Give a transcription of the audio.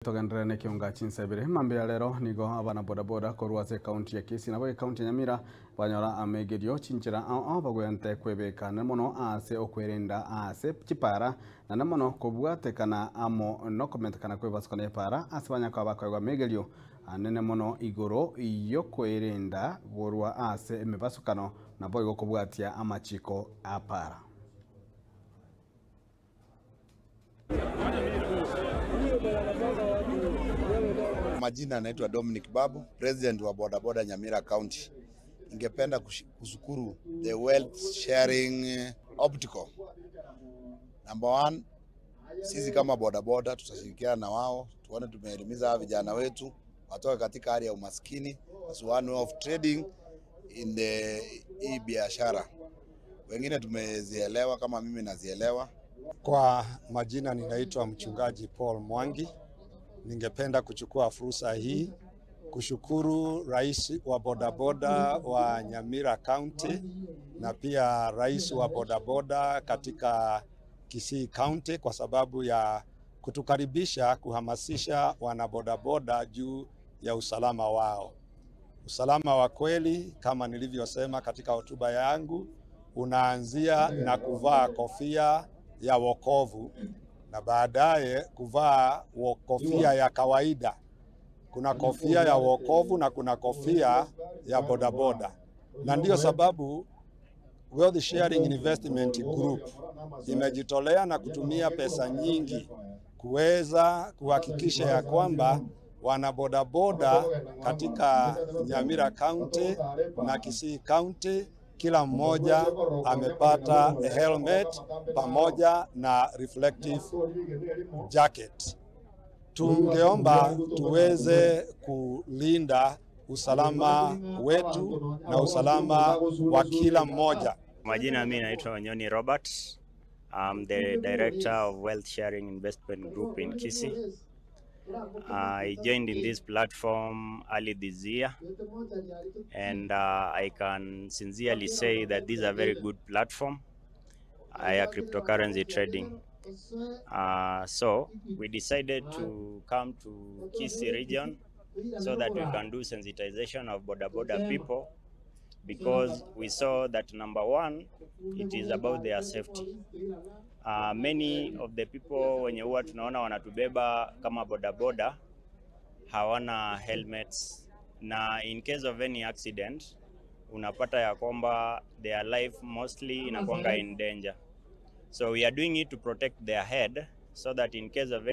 Togendrene kiunga chinsebire mambia lero nigo abana bodaboda korwase county ya Kisii nabo county ya Nyamira banyora amegerio chinchira bagwente kwebeka namono ase okwerenda ase chipara na namono kobwatekana amo no komentekana kwebasukana para ase banyaka bakwegwa megerio anene mono igoro iyo kwerenda borwa ase emebasukano nabo igokobwatia amachiko apara. Majina anaitwa Dominic Babu, President wa bodaboda Nyamira County. Ningependa kushukuru the wealth sharing optical. Number one, sisi kama bodaboda tutashirikiana na wao, tuone tumeelimiza vijana wetu watoke katika hali ya umaskini as one way of trading in hii biashara. Wengine tumezielewa kama mimi nazielewa. Kwa majina ninaitwa mchungaji Paul Mwangi. Ningependa kuchukua fursa hii kushukuru rais wa bodaboda wa Nyamira County na pia rais wa bodaboda katika Kisii County kwa sababu ya kutukaribisha, kuhamasisha wanabodaboda juu ya usalama wao. Usalama wa kweli kama nilivyosema katika hotuba yangu unaanzia na kuvaa kofia ya wokovu na baadaye kuvaa kofia ya kawaida. Kuna kofia ya wokovu na kuna kofia ya bodaboda. Na ndiyo sababu Wealth Sharing Investment Group imejitolea na kutumia pesa nyingi kuweza kuhakikisha ya kwamba wanabodaboda katika Nyamira County na Kisii County kila mmoja amepata helmet pamoja na reflective jacket. Tungeomba tuweze kulinda usalama wetu na usalama wa kila mmoja. Majina mimi naitwa Wanyoni Robert. I'm the director of Wealth Sharing Investment Group in Kisii. I joined in this platform early this year, and I can sincerely say that this is a very good platform. Cryptocurrency trading. So we decided to come to Kisii region so that we can do sensitization of bodaboda people, because we saw that number one, it is about their safety. Many of the people wenye huwa tunaona wanatubeba kama bodaboda hawana helmets, na in case of any accident unapata ya kwamba their life mostly inakuanga in danger. So we are doing it to protect their head so that in case of